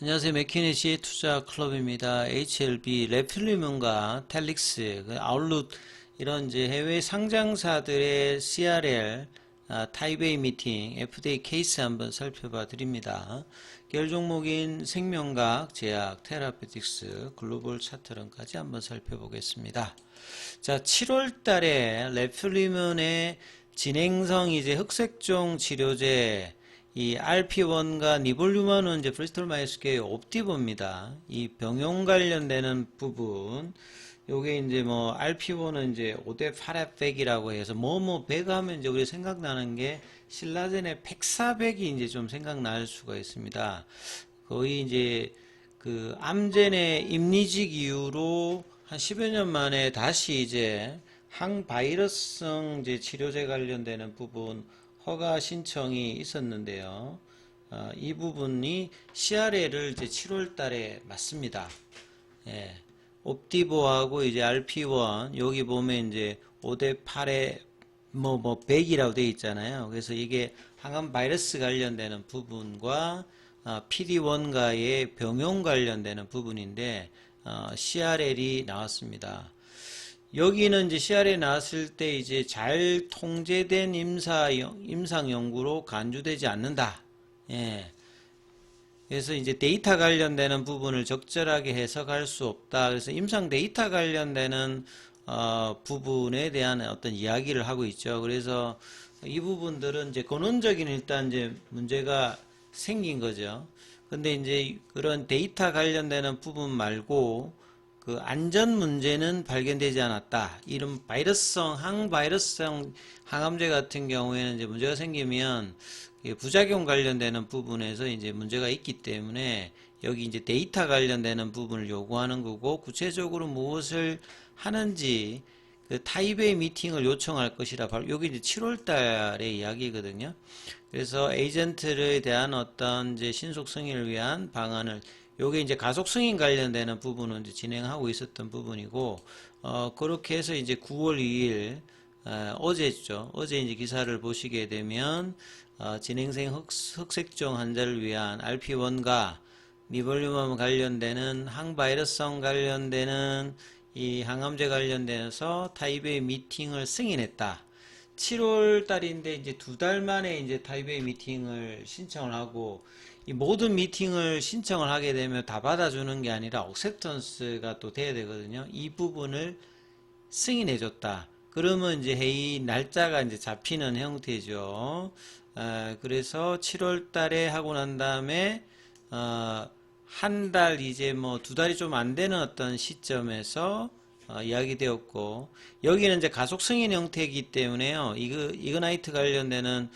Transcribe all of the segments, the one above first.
안녕하세요. 맥키네시 투자 클럽입니다. HLB, 레필리문과 텔릭스, 아웃룩 이런 이제 해외 상장사들의 CRL, 타이베이 미팅, FDA 케이스 한번 살펴봐 드립니다. 계열 종목인 생명과학, 제약, 테라피틱스, 글로벌 차트론까지 한번 살펴보겠습니다. 자, 7월 달에 레플리문의 진행성 이제 흑색종 치료제 이 RP1과 니볼루마는 이제 브리스톨 마이스케의 옵티보입니다. 이 병용 관련되는 부분, 요게 이제 뭐 RP1은 이제 5대 8합백이라고 해서 뭐뭐 백 하면 이제 우리 생각나는 게 신라젠의 팩사백이 이제 좀 생각날 수가 있습니다. 거의 이제 그 암젠의 임리직 이후로 한 10여 년 만에 다시 이제 항바이러스성 이제 치료제 관련되는 부분 허가 신청이 있었는데요. 이 부분이 CRL을 이제 7월 달에 맞습니다. 예. 옵티보하고 이제 RP1 여기 보면 이제 5대 8에 뭐 100이라고 되어 있잖아요. 그래서 이게 항암 바이러스 관련되는 부분과 PD1과의 병용 관련되는 부분인데 CRL이 나왔습니다. 여기는 이제 CR에 나왔을 때 이제 잘 통제된 임상 연구로 간주되지 않는다. 예. 그래서 이제 데이터 관련되는 부분을 적절하게 해석할 수 없다. 그래서 임상 데이터 관련되는 부분에 대한 어떤 이야기를 하고 있죠. 그래서 이 부분들은 이제 근원적인 일단 이제 문제가 생긴 거죠. 근데 이제 그런 데이터 관련되는 부분 말고 그 안전 문제는 발견되지 않았다. 이런 바이러스성, 항바이러스성 항암제 같은 경우에는 이제 문제가 생기면 부작용 관련되는 부분에서 이제 문제가 있기 때문에 여기 이제 데이터 관련되는 부분을 요구하는 거고 구체적으로 무엇을 하는지 그 타입의 미팅을 요청할 것이라 바로 여기 이제 7월 달의 이야기거든요. 그래서 에이전트에 대한 어떤 이제 신속 승인을 위한 방안을 요게 이제 가속 승인 관련되는 부분은 이제 진행하고 있었던 부분이고 그렇게 해서 이제 9월 2일 어제죠. 어제 이제 기사를 보시게 되면 진행성 흑색종 환자를 위한 RP1과 니볼루맘 관련되는 항바이러스성 관련되는 이 항암제 관련돼서 타이베이 미팅을 승인했다. 7월 달인데 이제 2달 만에 이제 타이베이 미팅을 신청을 하고 이 모든 미팅을 신청을 하게 되면 다 받아주는 게 아니라 억셉턴스가 또 돼야 되거든요. 이 부분을 승인해 줬다. 그러면 이제 회의 날짜가 이제 잡히는 형태죠. 그래서 7월 달에 하고 난 다음에 한 달 이제 뭐 2달이 좀 안 되는 어떤 시점에서 이야기되었고 여기는 이제 가속 승인 형태이기 때문에요. 이그나이트 관련되는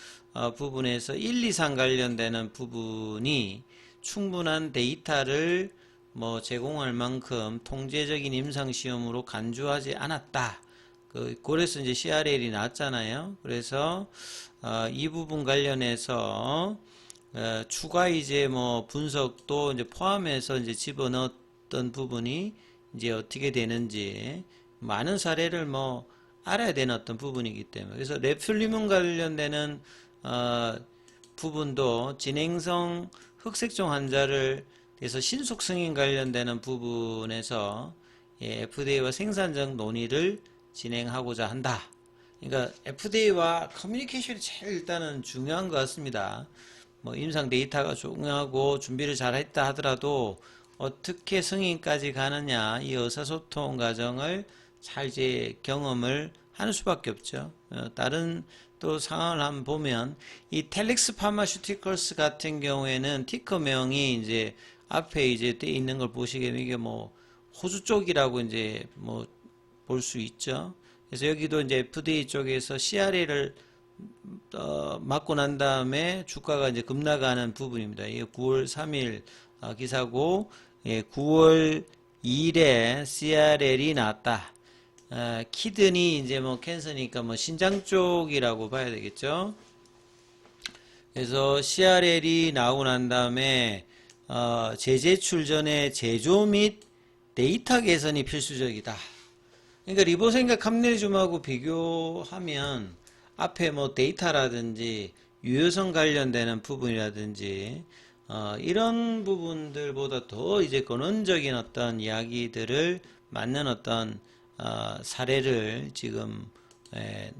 부분에서 1, 2, 3 관련되는 부분이 충분한 데이터를 뭐 제공할 만큼 통제적인 임상시험으로 간주하지 않았다. 그래서 이제 CRL이 나왔잖아요. 그래서 이 부분 관련해서 추가 이제 뭐 분석도 이제 포함해서 이제 집어넣었던 부분이 이제 어떻게 되는지 많은 사례를 뭐 알아야 되는 어떤 부분이기 때문에 그래서 레플리문 관련되는 부분도 진행성 흑색종 환자를 해서 신속 승인 관련되는 부분에서 FDA와 생산적 논의를 진행하고자 한다. 그러니까 FDA와 커뮤니케이션이 제일 일단은 중요한 것 같습니다. 뭐 임상 데이터가 중요하고 준비를 잘 했다 하더라도 어떻게 승인까지 가느냐 이 의사소통 과정을 잘 이제 경험을 하는 수밖에 없죠. 다른 또 상황을 한번 보면 이 텔릭스 파마슈티컬스 같은 경우에는 티커명이 이제 앞에 이제 돼 있는 걸 보시게 되면 이게 뭐 호주 쪽이라고 이제 뭐 볼 수 있죠. 그래서 여기도 이제 FDA 쪽에서 CRA를 맞고 난 다음에 주가가 이제 급락하는 부분입니다. 이게 9월 3일 기사고 9월 2일에 CRL이 나왔다. 키드니 이제 뭐 캔서니까 뭐 신장 쪽이라고 봐야 되겠죠. 그래서 CRL이 나오고 난 다음에 재제출 전에 제조 및 데이터 개선이 필수적이다. 그러니까 리보생과 감내줌하고 비교하면 앞에 뭐 데이터라든지 유효성 관련되는 부분이라든지 이런 부분들보다 더 이제 근원적인 어떤 이야기들을 맞는 어떤 사례를 지금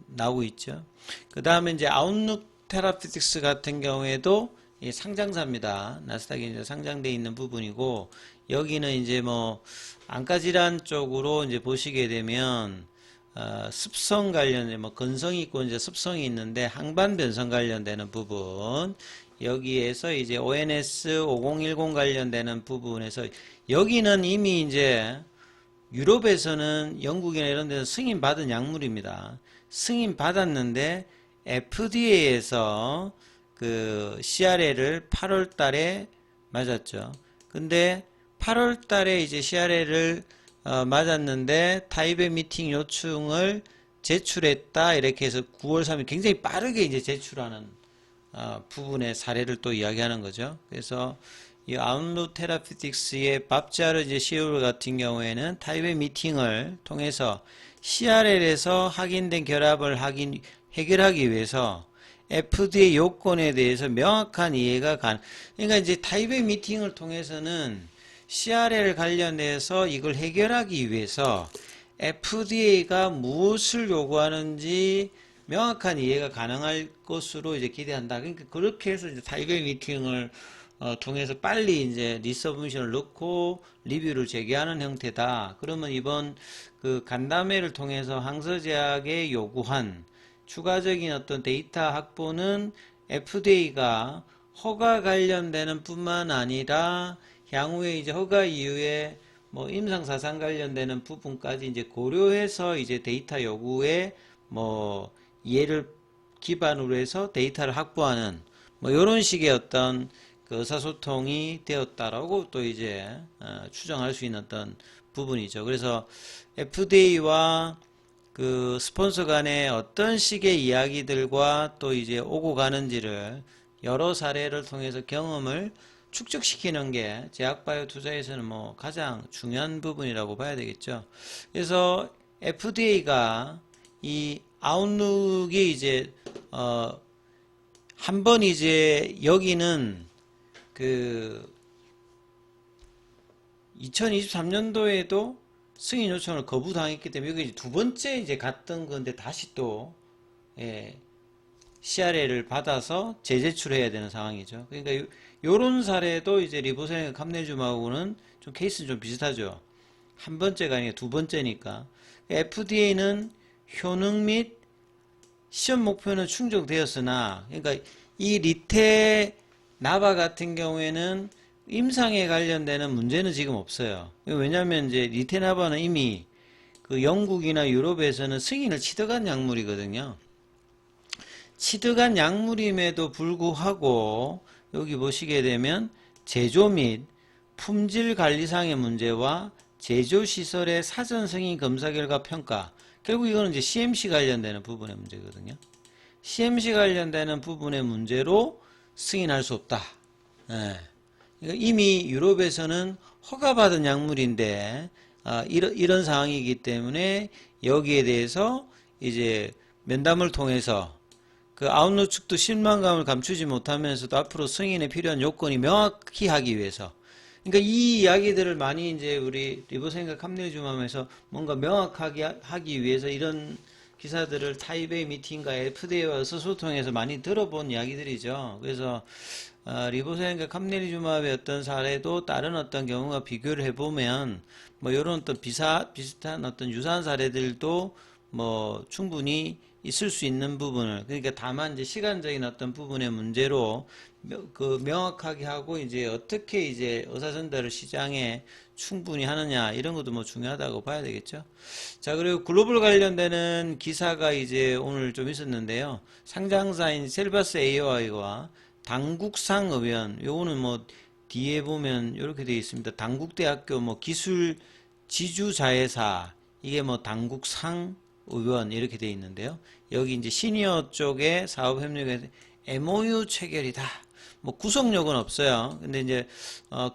나오고 있죠. 그 다음에 이제 아웃룩 테라피틱스 같은 경우에도 상장사입니다. 나스닥에 이제 상장되어 있는 부분이고, 여기는 이제 뭐 안과질환 쪽으로 이제 보시게 되면 습성 관련된 뭐 근성이 있고 이제 습성이 있는데 항반 변성 관련되는 부분, 여기에서 이제 ONS 5010 관련되는 부분에서 여기는 이미 이제 유럽에서는 영국이나 이런 데서 승인 받은 약물입니다. 승인 받았는데 FDA에서 그 CRL을 8월 달에 맞았죠. 근데 8월 달에 이제 CRL을 맞았는데 타입의 미팅 요청을 제출했다. 이렇게 해서 9월 3일 굉장히 빠르게 이제 제출하는 부분의 사례를 또 이야기하는 거죠. 그래서 이 아웃룩 테라피틱스의 밥자르 이제 CEO 같은 경우에는 타입의 미팅을 통해서 CRL에서 확인된 결합을 해결하기 위해서 FDA 요건에 대해서 명확한 이해가 그러니까 이제 타입의 미팅을 통해서는 CRL 관련해서 이걸 해결하기 위해서 FDA가 무엇을 요구하는지 명확한 이해가 가능할 것으로 이제 기대한다. 그러니까 그렇게 해서 이제 타입의 미팅을 통해서 빨리 이제 리서브미션을 넣고 리뷰를 제기하는 형태다. 그러면 이번 그 간담회를 통해서 항서제약에 요구한 추가적인 어떤 데이터 확보는 FDA가 허가 관련되는 뿐만 아니라 향후에 이제 허가 이후에 뭐 임상사상 관련되는 부분까지 이제 고려해서 이제 데이터 요구에 뭐 이해를 기반으로 해서 데이터를 확보하는 뭐 이런 식의 어떤 그 의사소통이 되었다라고 또 이제 추정할 수 있는 어떤 부분이죠. 그래서 FDA와 그 스폰서 간의 어떤 식의 이야기들과 또 이제 오고 가는지를 여러 사례를 통해서 경험을 축적시키는 게 제약바이오 투자에서는 뭐 가장 중요한 부분이라고 봐야 되겠죠. 그래서 FDA가 이 아웃룩이 이제 한 번 이제 여기는 그 2023년도에도 승인 요청을 거부당했기 때문에 여기 두 번째 이제 갔던 건데 다시 또 CRL을 받아서 재제출해야 되는 상황이죠. 그러니까 요런 사례도 이제 리보세린 감내줌하고는 좀 케이스는 좀 비슷하죠. 한 번째가 아니라 두 번째니까. FDA는 효능 및 시험 목표는 충족되었으나, 그러니까 이 리테 나바 같은 경우에는 임상에 관련되는 문제는 지금 없어요. 왜냐하면 이제 리테나바는 이미 그 영국이나 유럽에서는 승인을 취득한 약물이거든요. 취득한 약물임에도 불구하고 여기 보시게 되면 제조 및 품질 관리상의 문제와 제조 시설의 사전 승인 검사 결과 평가, 결국 이거는 이제 CMC 관련되는 부분의 문제거든요. CMC 관련되는 부분의 문제로 승인할 수 없다. 예. 그러니까 이미 유럽에서는 허가받은 약물인데 이런 상황이기 때문에 여기에 대해서 이제 면담을 통해서 그 아웃룩 측도 실망감을 감추지 못하면서도 앞으로 승인에 필요한 요건이 명확히 하기 위해서, 그러니까 이 이야기들을 많이 이제 우리 리버생각 감내주맘에서 뭔가 명확하게 하기 위해서 이런 기사들을 타이베이 미팅과 FDA와 의사소통해서 많이 들어본 이야기들이죠. 그래서 리보센과 감내리주마의 어떤 사례도 다른 어떤 경우와 비교를 해보면 뭐 이런 어떤 비슷한 어떤 유사한 사례들도 뭐 충분히 있을 수 있는 부분을, 그러니까 다만 이제 시간적인 어떤 부분의 문제로 그 명확하게 하고 이제 어떻게 이제 의사전달을 시장에 충분히 하느냐, 이런 것도 뭐 중요하다고 봐야 되겠죠. 자, 그리고 글로벌 관련되는 기사가 이제 오늘 좀 있었는데요. 상장사인 셀바스 AOI와 당국상 의원, 요거는 뭐 뒤에 보면 이렇게 되어 있습니다. 당국대학교 뭐 기술 지주자회사, 이게 뭐 당국상 의원 이렇게 되어 있는데요. 여기 이제 시니어 쪽에 사업협력에 MOU 체결이다. 뭐 구속력은 없어요. 근데 이제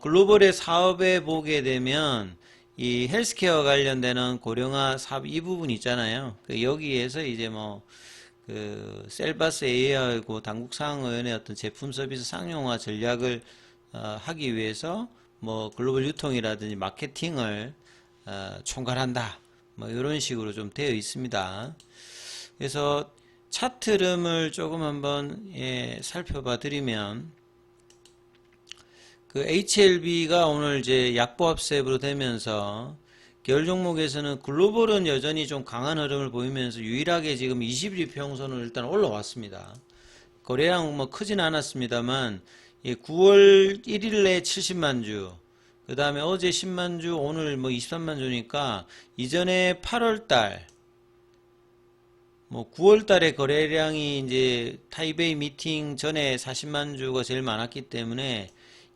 글로벌의 사업에 보게 되면 이 헬스케어 관련되는 고령화 사업 이 부분 있잖아요. 여기에서 이제 뭐 그 셀바스 AI하고 당국상의원의 어떤 제품 서비스 상용화 전략을 하기 위해서 뭐 글로벌 유통이라든지 마케팅을 총괄한다. 뭐 이런 식으로 좀 되어 있습니다. 그래서 차트 흐름을 조금 한번 살펴봐 드리면 그 HLB가 오늘 이제 약보합 셉으로 되면서 계열 종목에서는 글로벌은 여전히 좀 강한 흐름을 보이면서 유일하게 지금 20일 평선을 일단 올라왔습니다. 거래량 뭐 크진 않았습니다만 9월 1일에 70만 주, 그 다음에 어제 10만 주, 오늘 뭐 23만 주니까 이전에 8월달, 뭐 9월달에 거래량이 이제 타이베이 미팅 전에 40만 주가 제일 많았기 때문에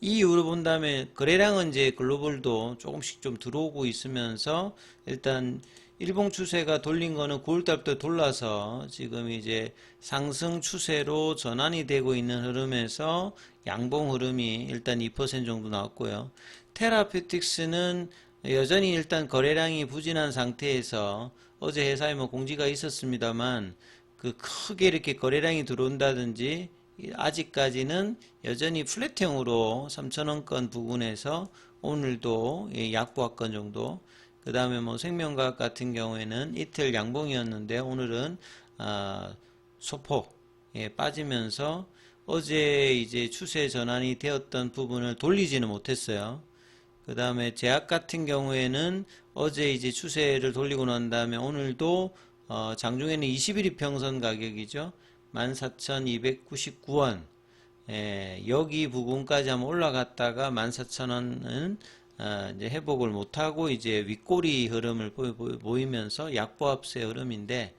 이 이후로 본다면 거래량은 이제 글로벌도 조금씩 좀 들어오고 있으면서 일단 일봉 추세가 돌린 거는 9월달부터 돌라서 지금 이제 상승 추세로 전환이 되고 있는 흐름에서 양봉 흐름이 일단 2% 정도 나왔고요. 테라퓨틱스는 여전히 일단 거래량이 부진한 상태에서 어제 회사에 뭐 공지가 있었습니다만 그 크게 이렇게 거래량이 들어온다든지 아직까지는 여전히 플랫형으로 3,000원권 부근에서 오늘도 약보합권 정도, 그 다음에 뭐 생명과학 같은 경우에는 이틀 양봉이었는데 오늘은 소폭 빠지면서 어제 이제 추세 전환이 되었던 부분을 돌리지는 못했어요. 그 다음에 제약 같은 경우에는 어제 이제 추세를 돌리고 난 다음에 오늘도 장중에는 21일 평선 가격이죠. 14,299원. 여기 부분까지 한번 올라갔다가 14,000원은 이제 회복을 못하고 이제 윗꼬리 흐름을 보이면서 약보합세 흐름인데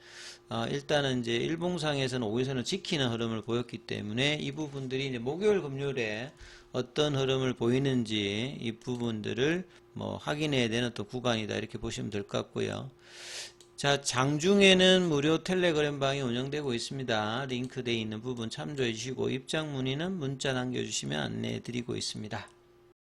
일단은 이제 일봉상에서는 5일선을 지키는 흐름을 보였기 때문에 이 부분들이 이제 목요일 금요일에 어떤 흐름을 보이는지 이 부분들을 뭐 확인해야 되는 또 구간이다 이렇게 보시면 될 것 같고요. 자, 장중에는 무료 텔레그램 방이 운영되고 있습니다. 링크되어 있는 부분 참조해 주시고 입장 문의는 문자 남겨주시면 안내해 드리고 있습니다.